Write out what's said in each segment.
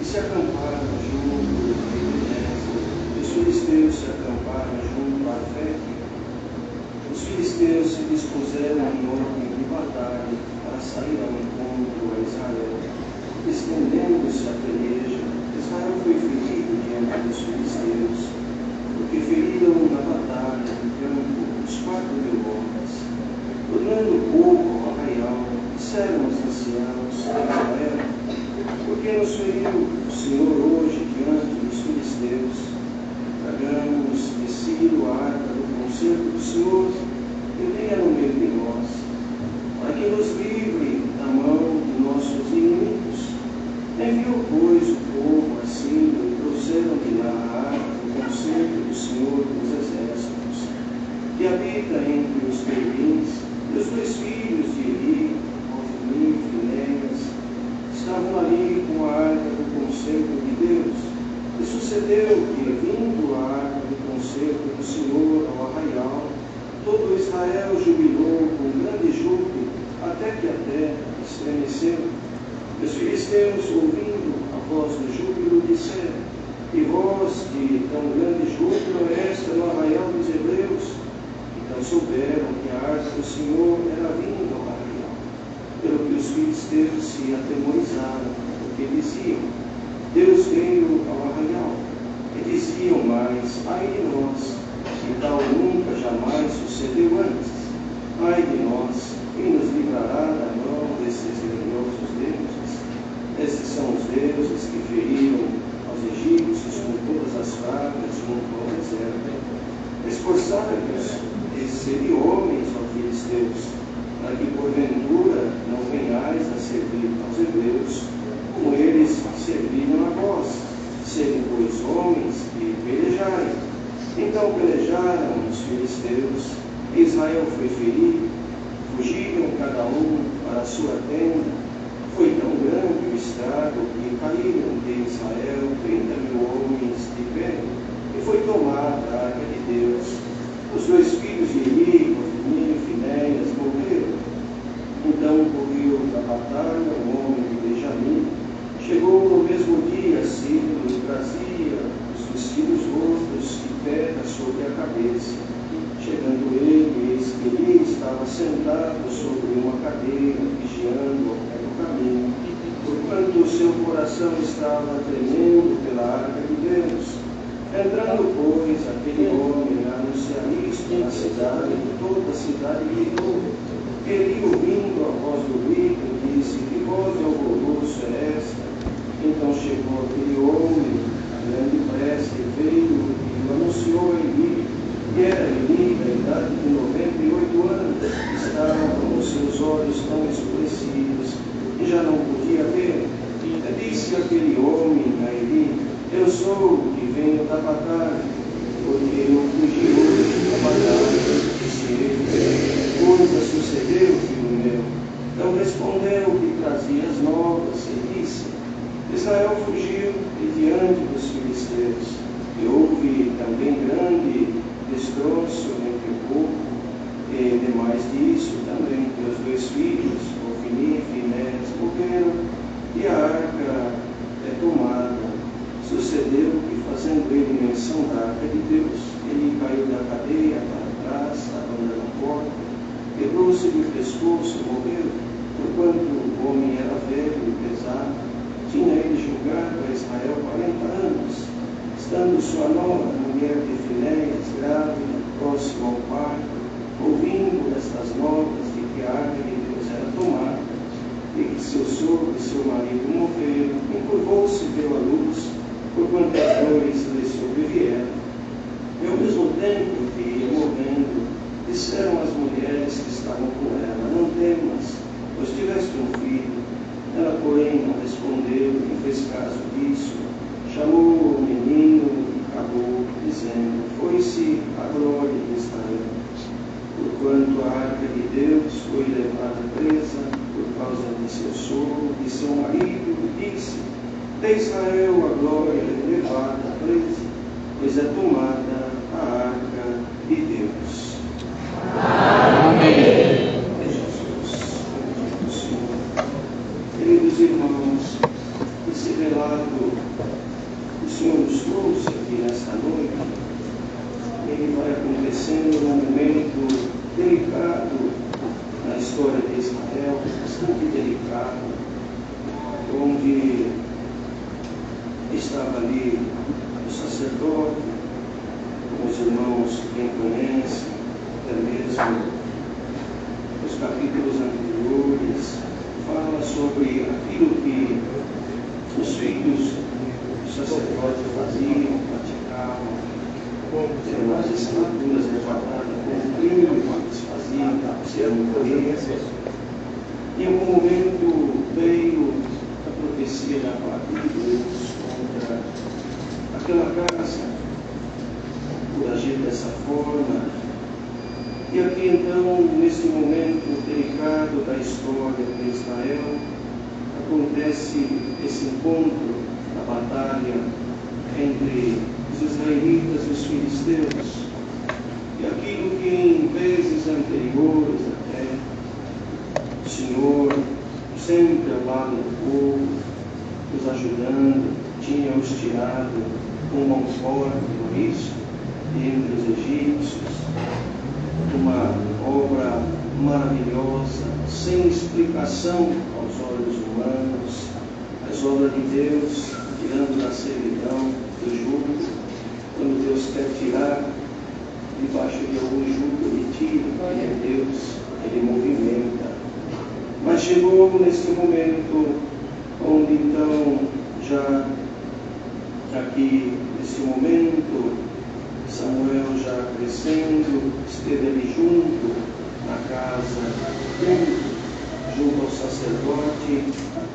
se acamparam junto a Ebenezer. Os filisteus se acamparam junto a Afec. Os filisteus se dispuseram em ordem de batalha para sair ao encontro a Israel. Estendendo-se a peleja, Israel foi ferido diante dos filisteus, porque feriram na batalha do campo os 4.000 homens. Tornando o povo ao arraial, disseram os anciãos de Israel: por que nos feriu o Senhor hoje diante dos filisteus? Tragamos de Ciro a arca do concerto do Senhor e venha no meio de nós, para que nos livre da mão de nossos inimigos. Enviou, pois, o povo a Ciro e trouxeram de lá a arca do concerto do Senhor dos exércitos, que habita entre os querubins, e os 2 filhos de Eli, Ofni e Finéias, estavam ali com a arca do concerto de Deus. E sucedeu que, vindo a arca do concerto do Senhor ao arraial, todo Israel jubilou com grande júbilo, até que a terra estremeceu. E os filisteus, ouvindo a voz do júbilo, disseram: que voz de tão grande júbilo é esta no arraial dos hebreus? Então souberam que a arca do Senhor era vinda ao arraial, pelo que os filisteus se atemorizaram, porque diziam: Deus veio ao arraial. E diziam mais: ai de nós, que tal nunca jamais sucedeu antes. Ai de nós, quem nos livrará da mão desses grandiosos deuses? Esses são os deuses que feriram aos egípcios com todas as pragas junto ao deserto. Esforçai-vos de serem homens, ó filisteus, para que porventura não venhais a servir aos hebreus, como eles serviram a vós. Serem, pois, homens e pelejarem. Então pelejaram os filisteus, e Israel foi ferido. Fugiram cada um para a sua tenda. Foi tão grande o estrago que caíram de Israel 30.000 homens de pé, e foi tomada a arca de Deus. Os 2 filhos de Eli, Ofni e Finéias, morreram. Então correu da batalha um homem de Benjamim. Chegou no mesmo dia Ciro e trazia os vestidos rotos e pedras sobre a cabeça. Chegando ele, eis que ele estava sentado sobre uma cadeira, vigiando ao pé do caminho, porquanto o seu coração estava tremendo pela arca de Deus. Entrando, pois, aquele homem a anunciar isto na cidade, e toda a cidade gritou. Ele, ouvindo a voz do grito, disse: que voz de alvoroço é esta? Então chegou aquele homem a grande pressa e veio e o anunciou a Eli. E era Eli da idade de 98 anos, estavam os seus olhos tão escurecidos e já não podia ver. E disse aquele homem a Eli: eu sou o que venho da batalha, porque eu fugi hoje da batalha. Disse ele: coisa sucedeu, filho meu? Então respondeu que trazia as novas e disse: Israel fugiu de diante dos filisteus, e houve também grande destroço entre o povo, e demais disso também teus 2 filhos, Ofni e Finéias, morreram, e a arca é tomada. Sucedeu que, fazendo ele menção da arca de Deus, ele caiu da cadeia para trás, abandonando a porta, quebrou-se-lhe o pescoço e morreu, porquanto o homem era velho e pesado. Tinha ele julgado a Israel 40 anos, estando sua nora, mulher de Finéias, grávida, próxima ao parto, ouvindo estas novas de que a arca de Deus era tomada, e que seu sogro e seu marido morreram, encurvou-se pela luz, porquanto as dores lhe sobrevieram. E ao mesmo tempo que ia morrendo, disseram as mulheres que estavam com ela: não temas, pois tiveste um filho. Ela, porém, não respondeu, nem fez caso disso. Chamou o menino e acabou, dizendo: foi-se a glória de Israel. Porquanto a arca de Deus foi levada presa por causa de seu sogro e seu marido, e disse: de Israel a glória é levada presa, pois é tomada a arca de Deus. Amém. Jesus, Senhor. Queridos irmãos, esse relato ali do sacerdote, como os irmãos bem conhecem, até mesmo os capítulos anteriores, fala sobre aquilo que os filhos do sacerdote faziam, praticavam, as escrituras retratadas com o que se fazia, se eram coerentes. Em algum momento veio a profecia da parte de Deus contra aquela casa, por agir dessa forma. E aqui então, nesse momento delicado da história de Israel, acontece esse encontro, a batalha entre os israelitas e os filisteus. E aquilo que em vezes anteriores até, o Senhor, sempre ao lado do povo, os ajudando, tinha os tirado com mão forte do risco entre os egípcios, uma obra maravilhosa, sem explicação aos olhos humanos, as obras de Deus, tirando da servidão do jugo. Quando Deus quer tirar debaixo de algum jugo, Ele tira, Ele é Deus, Ele movimenta. Mas chegou nesse momento onde então, já aqui nesse momento, Samuel já crescendo, esteve ali junto na casa, junto ao sacerdote.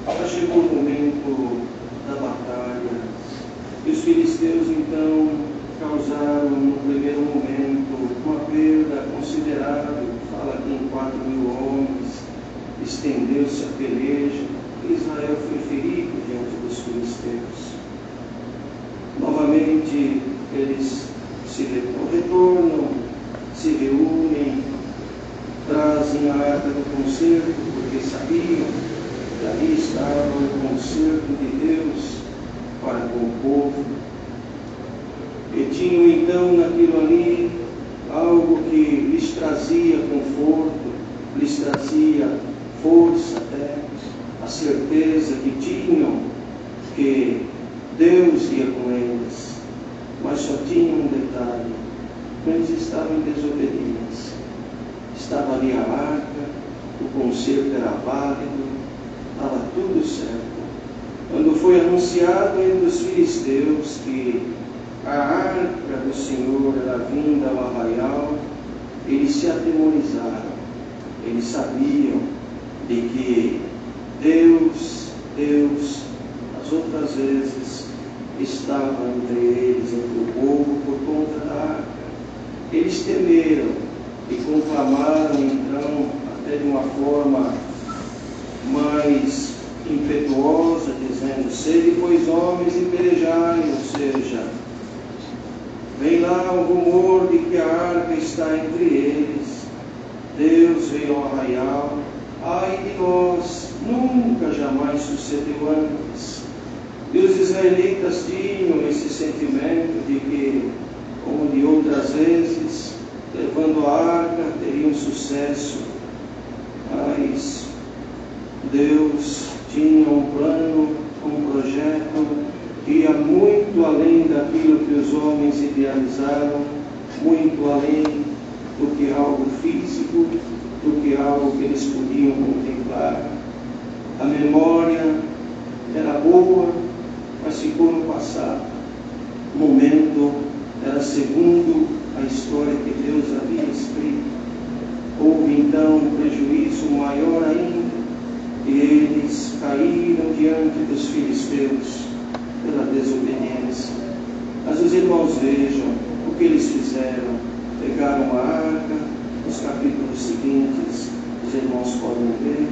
Já chegou o momento da batalha. E os filisteus então causaram no primeiro momento uma perda considerável, fala aqui em 4.000 homens, estendeu-se a peleja, e Israel foi ferido diante dos filisteus. Novamente eles retornam, se reúnem, trazem a arca do concerto, porque sabiam que ali estava o concerto de Deus para com o povo. E tinham então naquilo ali algo que lhes trazia conforto, lhes trazia força até, a certeza que tinham que Deus ia com eles. Mas só tinha um detalhe: eles estavam em desobediência. Estava ali a arca, o concerto era válido, estava tudo certo. Quando foi anunciado entre os filisteus que a arca do Senhor era vinda ao arraial, eles se atemorizaram. Eles sabiam de que Deus, as outras vezes, estava entre eles, entre o povo, por conta da arca. Eles temeram e conclamaram então, até de uma forma mais impetuosa, dizendo: sede, pois, homens, e pelejai, ou seja, vem lá o rumor de que a arca está entre eles. Deus veio ao arraial. Ai de nós, nunca jamais sucedeu antes. E os israelitas tinham esse sentimento de que, como de outras vezes, levando a arca, teriam sucesso. Mas Deus tinha um plano, um projeto que ia muito além daquilo que os homens idealizaram, muito além do que algo físico, do que algo que eles podiam contemplar. A memória era boa, mas ficou no passado. O momento era segundo a história que Deus havia escrito. Houve então um prejuízo maior ainda, e eles caíram diante dos filisteus pela desobediência. Mas os irmãos vejam o que eles fizeram. Pegaram a arca, nos capítulos seguintes, os irmãos podem ver,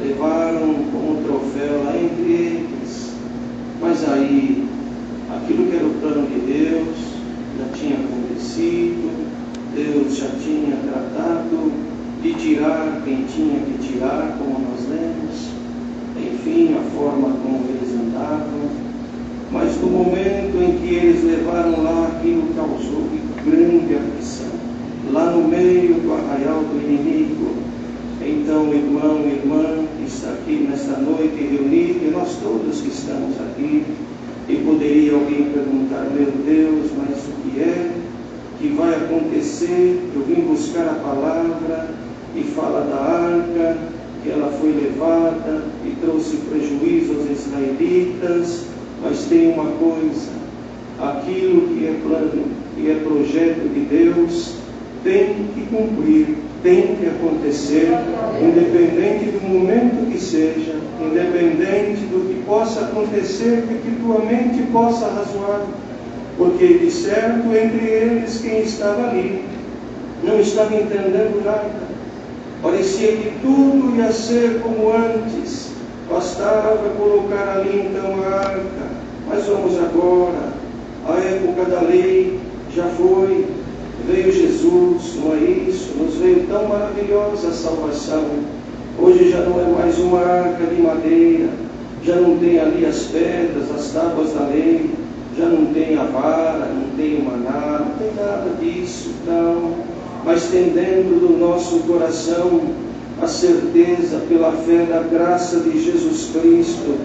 levaram como troféu lá entre eles. Mas aí, aquilo que era o plano de Deus já tinha acontecido. Deus já tinha tratado de tirar quem tinha que tirar, como nós lemos, enfim, a forma como eles andavam. Mas no momento em que eles levaram lá, aquilo causou grande aflição, lá no meio do arraial do inimigo. Então, irmão, irmã, que está aqui nesta noite reunido, e nós todos que estamos aqui, E poderia alguém perguntar: meu Deus, mas o que é que vai acontecer? Eu vim buscar a palavra e fala da arca, que ela foi levada e trouxe prejuízo aos israelitas, mas tem uma coisa: aquilo que é plano, que é projeto de Deus, tem que cumprir, tem que acontecer, independente do momento que seja, independente do que possa acontecer, do que tua mente possa razoar, porque de certo entre eles quem estava ali não estava entendendo nada. Parecia que tudo ia ser como antes, bastava colocar ali então a arca. Mas vamos agora, a época da lei já foi, veio Jesus, não é isso? Nos veio tão maravilhosa a salvação. Hoje já não é mais uma arca de madeira, já não tem ali as pedras, as tábuas da lei, já não tem a vara, não tem o maná, não tem nada disso, não. Mas tem dentro do nosso coração a certeza, pela fé da graça de Jesus Cristo,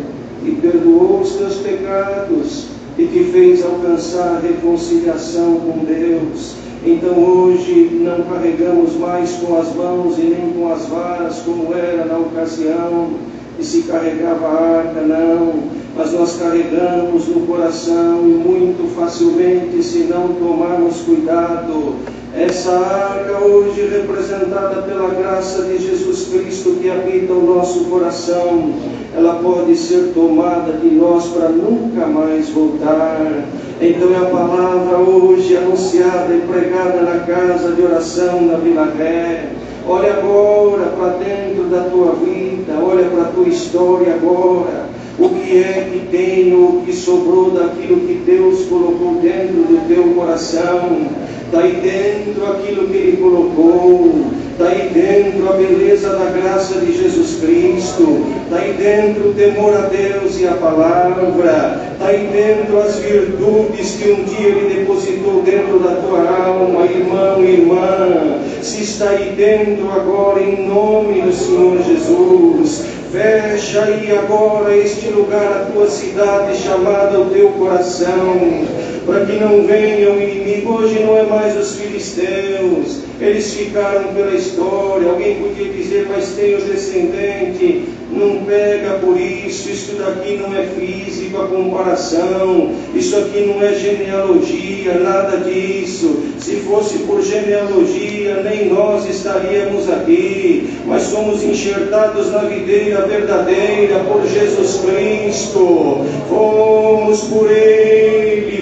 que perdoou os teus pecados e te fez alcançar a reconciliação com Deus. Então hoje não carregamos mais com as mãos e nem com as varas como era na ocasião que se carregava a arca, não, mas nós carregamos no coração e muito facilmente, se não tomarmos cuidado. Essa arca hoje representada pela graça de Jesus Cristo que habita o nosso coração, ela pode ser tomada de nós para nunca mais voltar. Então é a palavra hoje anunciada e pregada na casa de oração da Vila Ré. Olha agora para dentro da tua vida, olha para a tua história agora. O que é que tem, o que sobrou daquilo que Deus colocou dentro do teu coração? Está aí dentro aquilo que Ele colocou, está aí dentro a beleza da graça de Jesus Cristo, está aí dentro o temor a Deus e a palavra, está aí dentro as virtudes que um dia Ele depositou dentro da tua alma, irmão e irmã. Se está aí dentro agora, em nome do Senhor Jesus, fecha aí agora este lugar, a tua cidade chamada o teu coração, para que não venha o inimigo. Hoje não é mais os filisteus, eles ficaram pela história. Alguém podia dizer: mas tem o descendente. Não pega por isso, isso daqui não é físico a comparação, isso aqui não é genealogia, nada disso. Se fosse por genealogia, nem nós estaríamos aqui, mas somos enxertados na videira verdadeira por Jesus Cristo. Fomos por Ele,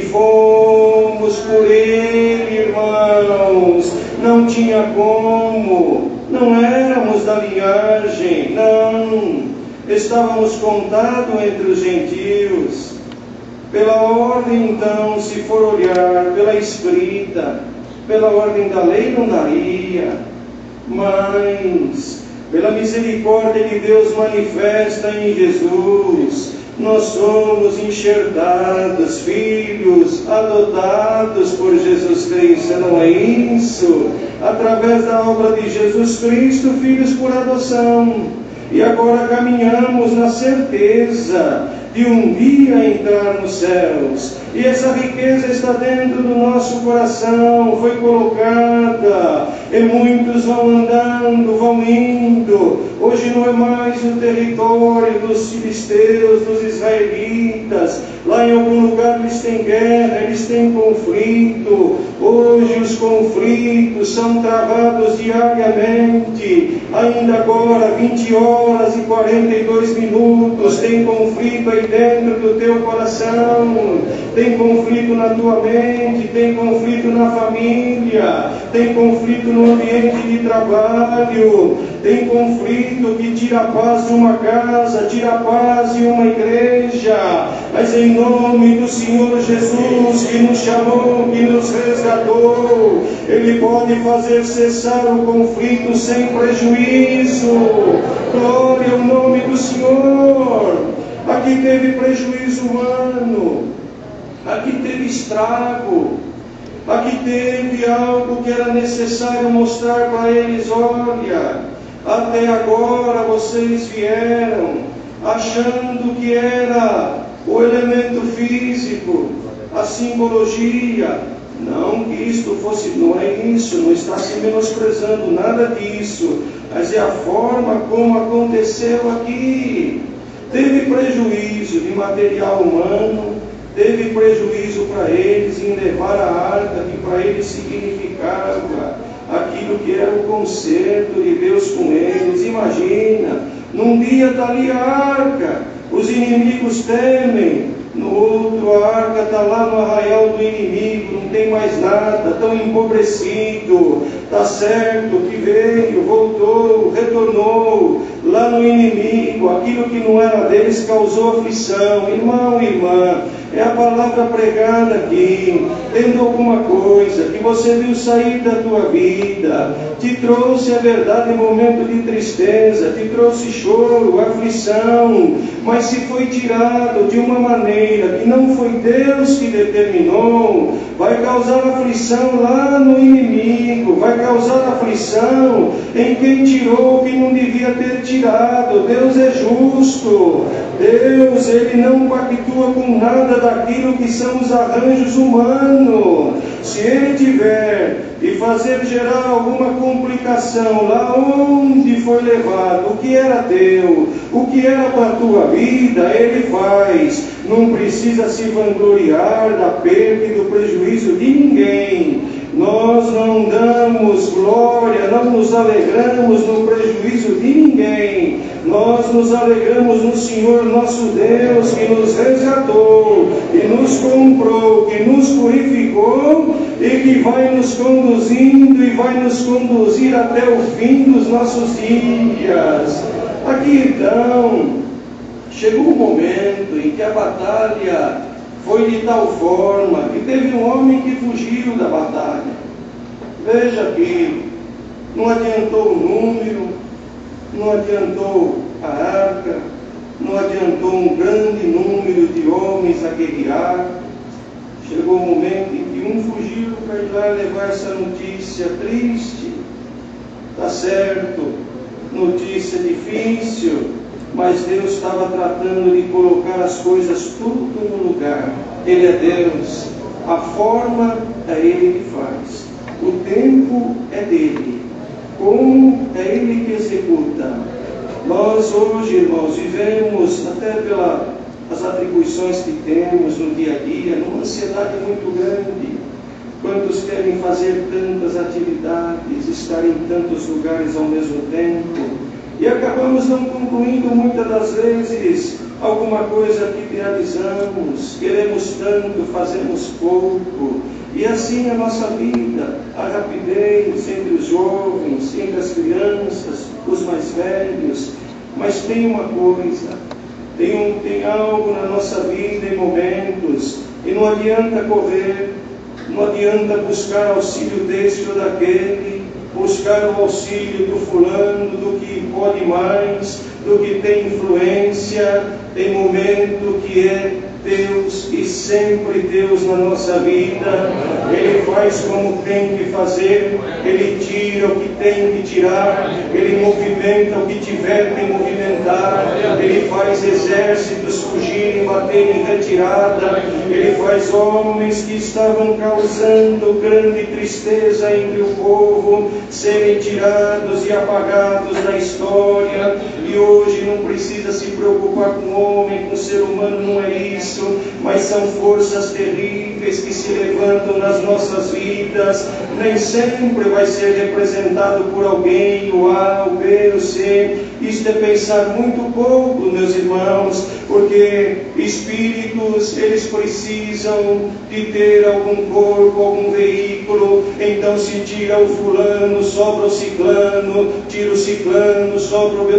irmãos. Não tinha como, não éramos da linhagem, não. Estávamos contados entre os gentios. Pela ordem, então, se for olhar, pela escrita, pela ordem da lei não daria, mas pela misericórdia de Deus manifesta em Jesus, nós somos enxertados, filhos adotados por Jesus Cristo, não é isso? Através da obra de Jesus Cristo, filhos por adoção. E agora caminhamos na certeza de um dia entrar nos céus. E essa riqueza está dentro do nosso coração, foi colocada, e muitos vão andando, vão indo. Hoje não é mais o território dos filisteus, dos israelitas. Lá em algum lugar eles têm guerra, eles têm conflito. Hoje os conflitos são travados diariamente. Ainda agora, 20 horas e 42 minutos, tem conflito aí dentro do teu coração. Tem conflito na tua mente, tem conflito na família, tem conflito no ambiente de trabalho, tem conflito que tira a paz de uma casa, tira a paz de uma igreja. Mas em nome do Senhor Jesus, que nos chamou, que nos resgatou, Ele pode fazer cessar o conflito sem prejuízo. Glória ao nome do Senhor. Aqui teve prejuízo humano, aqui teve estrago, aqui teve algo que era necessário mostrar para eles. Olha, até agora vocês vieram achando que era o elemento físico, a simbologia. Não que isto fosse, não é isso, não está se menosprezando nada disso, mas é a forma como aconteceu aqui. Teve prejuízo de material humano, teve prejuízo para eles em levar a arca, que para eles significava aquilo que era o concerto de Deus com eles. Imagina, num dia está ali a arca, os inimigos temem, no outro a arca está lá no arraial do inimigo, não tem mais nada, tão empobrecido, está certo que veio, voltou, retornou, lá no inimigo, aquilo que não era deles causou aflição. Irmão, irmã, é a palavra pregada aqui. Tendo alguma coisa que você viu sair da tua vida, te trouxe a verdade em momento de tristeza, te trouxe choro, aflição, mas se foi tirado de uma maneira que não foi Deus que determinou, vai causar aflição lá no inimigo, vai causar aflição em quem tirou o que não devia ter tirado. Deus é justo. Deus, Ele não pactua com nada daquilo que são os arranjos humanos. Se Ele tiver de fazer gerar alguma complicação lá onde foi levado, o que era teu, o que era para a tua vida, Ele faz. Não precisa se vangloriar da perda e do prejuízo de ninguém. Nós não damos glória, não nos alegramos no prejuízo de ninguém. Nós nos alegramos no Senhor nosso Deus, que nos resgatou, que nos comprou, que nos purificou e que vai nos conduzindo e vai nos conduzir até o fim dos nossos dias. Aqui então, chegou o momento em que a batalha foi de tal forma que teve um homem que fugiu da batalha. Veja aqui, não adiantou o número, não adiantou a arca, não adiantou um grande número de homens a guerrear. Chegou o momento em que um fugiu para ir lá levar essa notícia triste. Tá certo, notícia difícil, mas Deus estava tratando de colocar as coisas tudo no lugar. Ele é Deus, a forma é Ele que faz, o tempo é dele, como é Ele que executa. Nós hoje, irmãos, vivemos, até pelas atribuições que temos no dia a dia, numa ansiedade muito grande. Quantos querem fazer tantas atividades, estar em tantos lugares ao mesmo tempo, e acabamos não concluindo muitas das vezes alguma coisa que realizamos, queremos tanto, fazemos pouco, e assim a nossa vida, a rapidez entre os jovens, entre as crianças, os mais velhos. Mas tem uma coisa, tem algo na nossa vida em momentos, e não adianta correr, não adianta buscar auxílio deste ou daquele, buscar o auxílio do fulano, do que pode mais, do que tem influência. Tem momento que é Deus e sempre Deus na nossa vida. Ele faz como tem que fazer, Ele tira o que tem que tirar, Ele movimenta o que tiver que movimentar, Ele faz exércitos fugirem, baterem em retirada, Ele faz homens que estavam causando grande tristeza entre o povo serem tirados e apagados da história. E hoje não precisa se preocupar com o homem, com o ser humano, não é isso, mas são forças terríveis que se levantam nas nossas vidas. Nem sempre vai ser representado por alguém, o A, o B, o C. Isto é pensar muito pouco, meus irmãos, porque espíritos, eles precisam de ter algum corpo, algum veículo. Então se tira o fulano, sobra o ciclano, tira o ciclano, sobra o...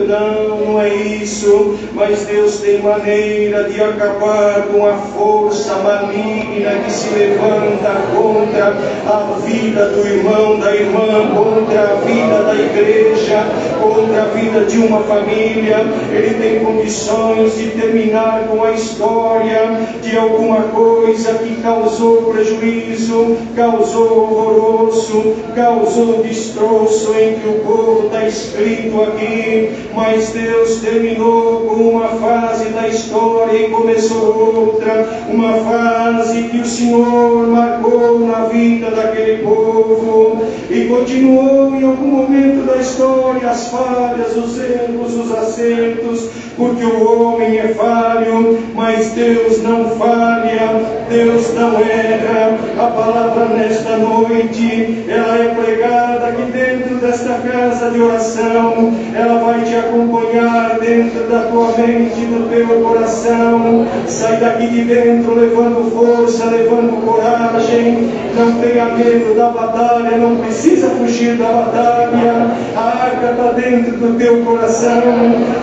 Não é isso, mas Deus tem maneira de acabar com a força maligna que se levanta contra a vida do irmão, da irmã, contra a vida da igreja. igreja, contra a vida de uma família. Ele tem condições de terminar com a história de alguma coisa que causou prejuízo, causou alvoroço, causou destroço entre o povo. Está escrito aqui, mas Deus terminou com uma fase da história e começou outra, uma fase que o Senhor marcou na vida daquele povo, e continuou em algum momento da história as falhas, os erros, os acertos, porque o homem é falho, mas Deus não falha, Deus não erra. A palavra nesta noite, ela é pregada aqui dentro desta casa de oração, ela vai te acompanhar dentro da tua mente, do teu coração. Sai daqui de dentro levando força, levando coragem. Não tenha medo da batalha, não precisa fugir da batalha. A arca está dentro do teu coração,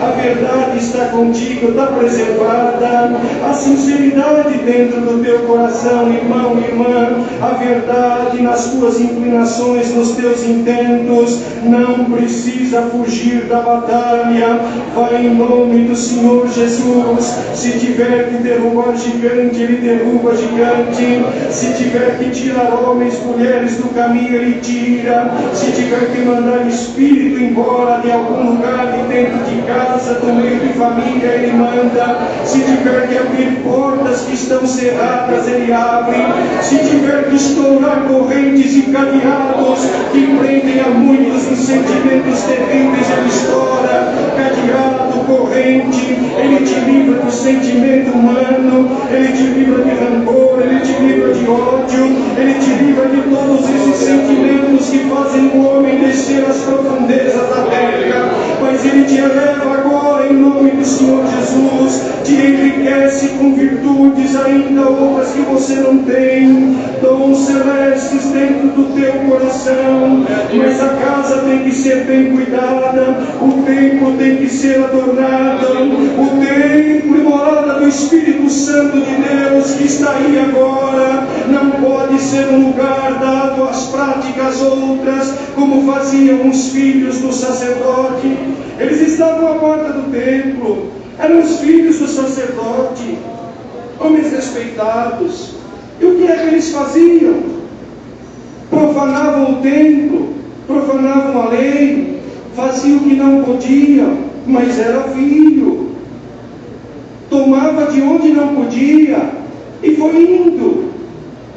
a verdade está contigo, está preservada. A sinceridade dentro do teu coração, irmão, irmã. A verdade nas tuas inclinações, nos teus intentos. Não precisa fugir da batalha. Vai em nome do Senhor Jesus. Se tiver que derrubar gigante, Ele derruba gigante. Se tiver que tirar homens, mulheres do caminho, Ele tira. Se tiver que mandar espírito embora de algum lugar, de dentro de casa, do meio de família, Ele manda. Se tiver que abrir portas que estão cerradas, Ele abre. Se tiver que estourar correntes e cadeados que prendem a muitos em sentimentos terríveis, Ele estoura cadeado, corrente. Ele te livra do sentimento humano, Ele te livra de rancor, Ele te livra de ódio, Ele te livra de todos esses sentimentos que fazem o homem descer às profundezas da terra. Mas Ele te eleva agora em nome do Senhor Jesus, te enriquece com virtudes ainda outras que você não tem, dons celestes dentro do teu coração. Mas a casa tem que ser bem cuidada, o templo tem que ser adornado, o templo e morada do Espírito Santo de Deus que está aí agora não pode ser um lugar dado às práticas outras, como faziam os filhos do sacerdote. Eles estavam à porta do templo, eram os filhos do sacerdote, homens respeitados. E o que é que eles faziam? Profanavam o templo, profanavam a lei, faziam o que não podiam, mas era filho. Tomava de onde não podia e foi indo.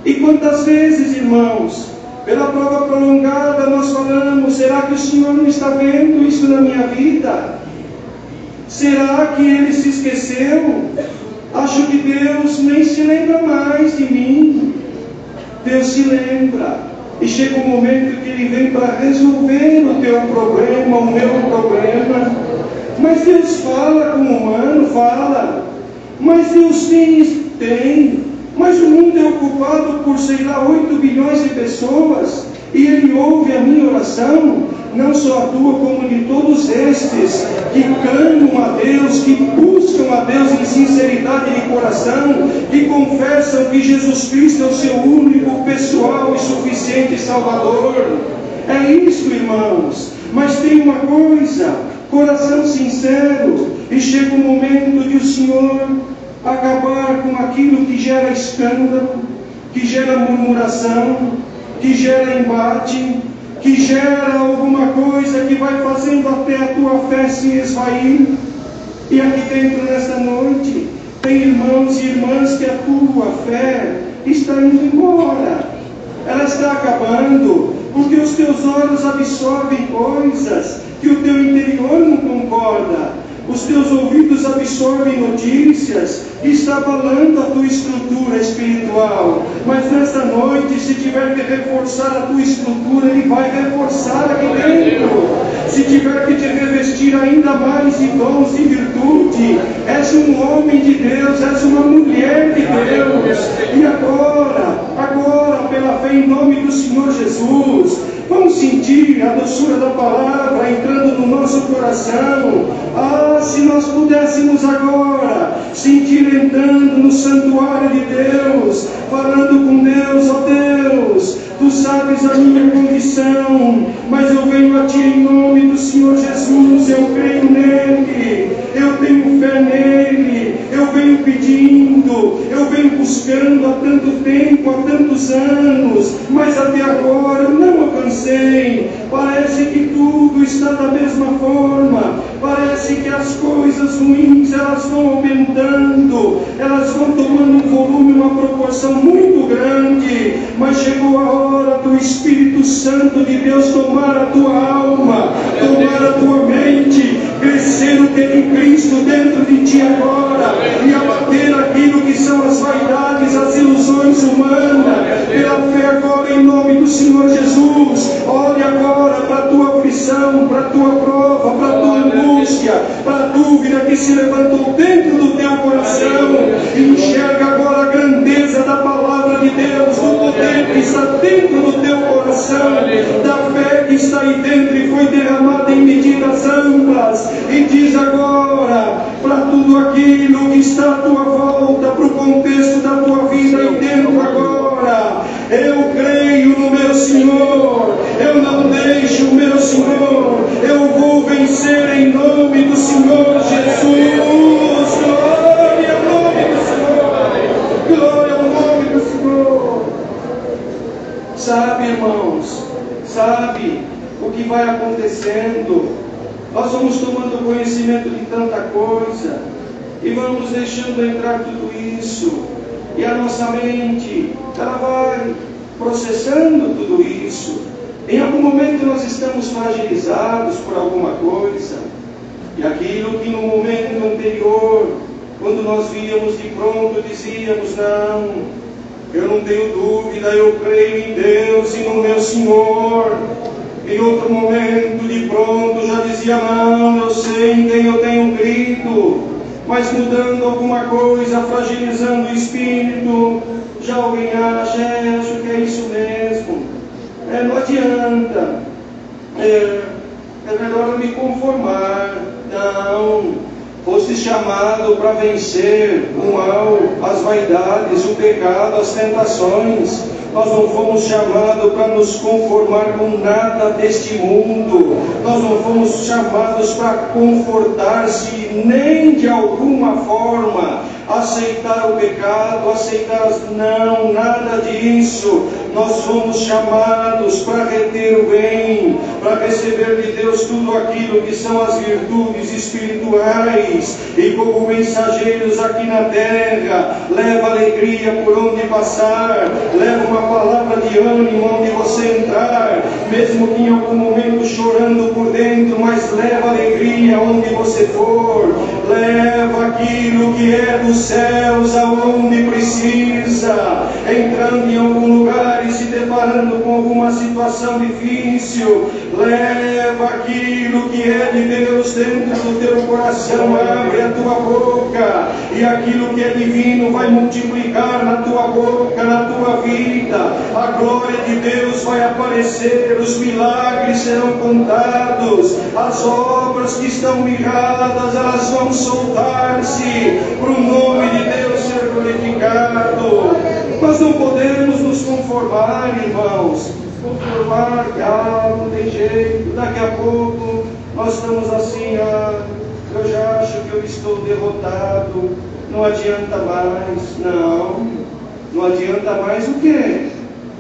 E quantas vezes, irmãos, pela prova prolongada nós falamos: será que o Senhor não está vendo isso na minha vida? Será que Ele se esqueceu? Acho que Deus nem se lembra mais de mim. Deus se lembra, e chega um momento que Ele vem para resolver o teu problema, o meu problema. Mas Deus fala com o humano, fala. Mas Deus tem. Mas o mundo é ocupado por, 8 bilhões de pessoas, e Ele ouve a minha oração, não só a tua, como de todos estes que clamam a Deus, que buscam a Deus em sinceridade de coração, que confessam que Jesus Cristo é o seu único, pessoal e suficiente Salvador. É isso, irmãos. Mas tem uma coisa: coração sincero, e chega um momento de o Senhor acabar com aquilo que gera escândalo, que gera murmuração, que gera embate, que gera alguma coisa que vai fazendo até a tua fé se esvair. E aqui dentro nesta noite tem irmãos e irmãs que a tua fé está indo embora, ela está acabando, porque os teus olhos absorvem coisas que o teu interior não concorda. Os teus ouvidos absorvem notícias que está abalando a tua estrutura espiritual. Mas nesta noite, se tiver que reforçar a tua estrutura, Ele vai reforçar aqui dentro. Se tiver que te revestir ainda mais de dons e virtude, és um homem de Deus, és uma mulher de Deus. E agora, pela fé em nome do Senhor Jesus, vamos sentir a doçura da palavra entrando no nosso coração. Se nós pudéssemos agora sentir entrando no santuário de Deus, falando com Deus: ó Deus, Tu sabes a minha condição, mas eu venho a Ti em nome do Senhor Jesus, eu creio nele, eu tenho fé nele, eu venho pedindo, eu venho buscando há tanto tempo, há tantos anos, mas até agora eu não alcancei. Parece que tudo está da mesma forma, parece que as coisas ruins elas vão aumentando, elas vão tomando um volume, uma proporção muito grande, mas chegou a hora do Espírito Santo de Deus tomar a tua alma, tomar a tua mente, crescer o que é de Cristo dentro de ti agora, e abater aquilo que são as vaidades, as ilusões humanas, pela fé agora em nome do Senhor Jesus. Olhe agora para a tua aflição, para a tua prova, para a tua angústia, para a dúvida que se levantou dentro do teu coração, e enxerga agora a grandeza da palavra de Deus, do poder que está dentro do teu coração, da fé que está aí dentro e foi derramada em medidas amplas, e diz agora para tudo aquilo que está à tua volta, para o contexto da tua vida aí dentro agora: eu creio no meu Senhor, eu não deixo o meu Senhor, eu vou vencer em nome do Senhor Jesus. Glória ao nome do Senhor, glória ao nome do Senhor. Sabe, irmãos, sabe o que vai acontecendo? Nós vamos tomando conhecimento de tanta coisa e vamos deixando entrar tudo isso, e a nossa mente, ela vai processando tudo isso. Em algum momento nós estamos fragilizados por alguma coisa, e aquilo que no momento anterior, quando nós víamos de pronto, dizíamos: não, eu não tenho dúvida, eu creio em Deus e no meu Senhor. Em outro momento, de pronto, já dizia: não, eu sei em quem eu tenho crido. Mas mudando alguma coisa, fragilizando o espírito, já alguém acha: acho que é isso mesmo. Não adianta, é melhor eu me conformar. Não, fosse chamado para vencer o mal, as vaidades, o pecado, as tentações. Nós não fomos chamados para nos conformar com nada deste mundo. Nós não fomos chamados para confortar-se, nem de alguma forma aceitar o pecado, não, nada disso. Nós fomos chamados para reter o bem, para receber de Deus tudo aquilo que são as virtudes espirituais, e como mensageiros aqui na terra, leva alegria por onde passar, leva uma palavra de ânimo onde você entrar, mesmo que em algum momento chorando por dentro, mas leva alegria onde você for, leva aquilo que é dos céus aonde precisa, entrando em algum lugar e se deparando com alguma situação difícil, leva aquilo que é de Deus dentro do teu coração, abre a tua boca, e aquilo que é divino vai multiplicar na tua boca, na tua vida, a glória de Deus vai aparecer, os milagres serão contados, as obras que estão mirradas, elas vão soltar-se, para o nome de Deus ser glorificado. Mas não podemos nos conformar, irmãos, conformar que não tem jeito, daqui a pouco nós estamos assim, eu já acho que eu estou derrotado, não adianta mais. Não adianta mais o quê?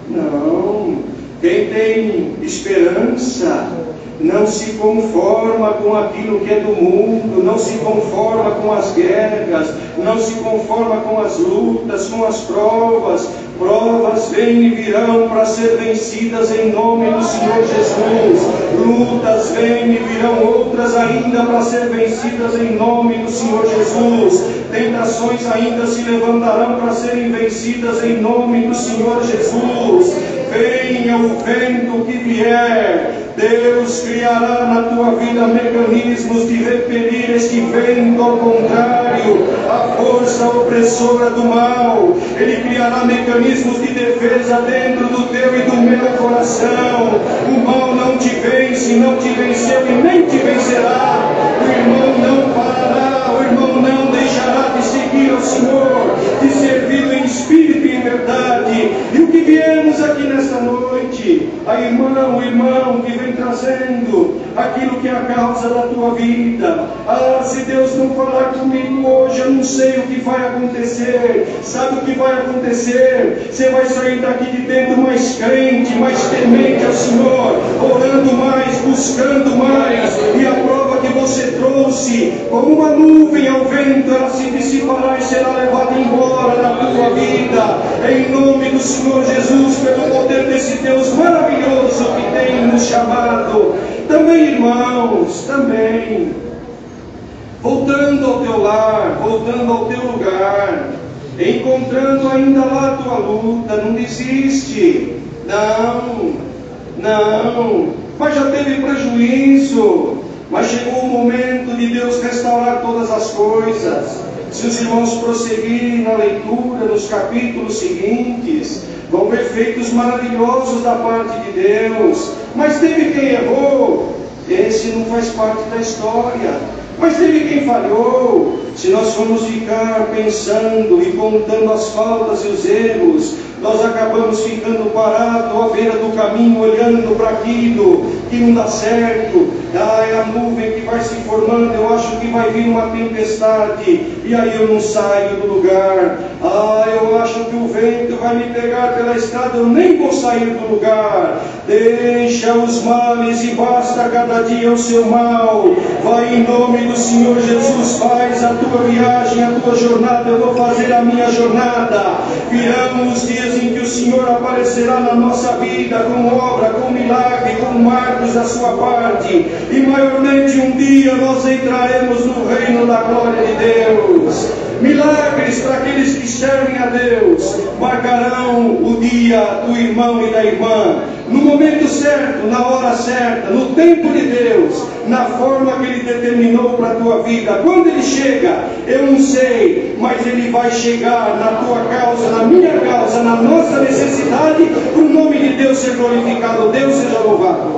Não, quem tem esperança não se conforma com aquilo que é do mundo, não se conforma com as guerras, não se conforma com as lutas, com as provas. Provas vêm e virão para ser vencidas em nome do Senhor Jesus. Lutas vêm e virão outras ainda para ser vencidas em nome do Senhor Jesus. Tentações ainda se levantarão para serem vencidas em nome do Senhor Jesus. Venha o vento que vier, Deus criará na tua vida mecanismos de repelir este vento ao contrário, a força opressora do mal. Ele criará mecanismos de defesa dentro do teu e do meu coração. O mal não te vence, não te venceu e nem te vencerá. O irmão não parará, o irmão não deixará de seguir ao Senhor, de servi-lo em espírito e em verdade. E o que viemos aqui nesta noite noite, a irmã, o irmão que vem trazendo aquilo que é a causa da tua vida. Ah, se Deus não falar comigo hoje, eu não sei o que vai acontecer. Sabe o que vai acontecer? Você vai sair daqui de dentro mais crente, mais temente ao Senhor, orando mais, buscando mais, e a prova que você trouxe, como uma nuvem ao vento, ela se dissipará e será levada embora da tua vida, em nome do Senhor Jesus, pelo poder desse Deus maravilhoso que tem nos chamado. Também, irmãos, voltando ao teu lar, voltando ao teu lugar, encontrando ainda lá a tua luta, não desiste, não, mas já teve prejuízo, mas chegou o momento de Deus restaurar todas as coisas. Se os irmãos prosseguirem na leitura, nos capítulos seguintes, vão ver feitos maravilhosos da parte de Deus. Mas teve quem errou, esse não faz parte da história. Mas teve quem falhou. Se nós formos ficar pensando e contando as faltas e os erros, nós acabamos ficando parados à beira do caminho, olhando para aquilo que não dá certo. É a nuvem que vai se formando, eu acho que vai vir uma tempestade, e aí eu não saio do lugar. Eu acho que o vento vai me pegar pela estrada, eu nem vou sair do lugar. Deixa os males e basta cada dia o seu mal. Vai em nome do Senhor Jesus, faz a tua viagem, a tua jornada, eu vou fazer a minha jornada. Virão os dias em que o Senhor aparecerá na nossa vida com obra, com milagre, com marcos da sua parte, e maiormente um dia nós entraremos no reino da glória de Deus. Milagres para aqueles que servem a Deus marcarão o dia do irmão e da irmã, no momento certo, na hora certa, no tempo de Deus, na forma que Ele determinou para a tua vida. Quando Ele chega, eu não sei, mas Ele vai chegar na tua causa, na minha causa, na nossa necessidade, para o nome de Deus ser glorificado. Deus seja louvado.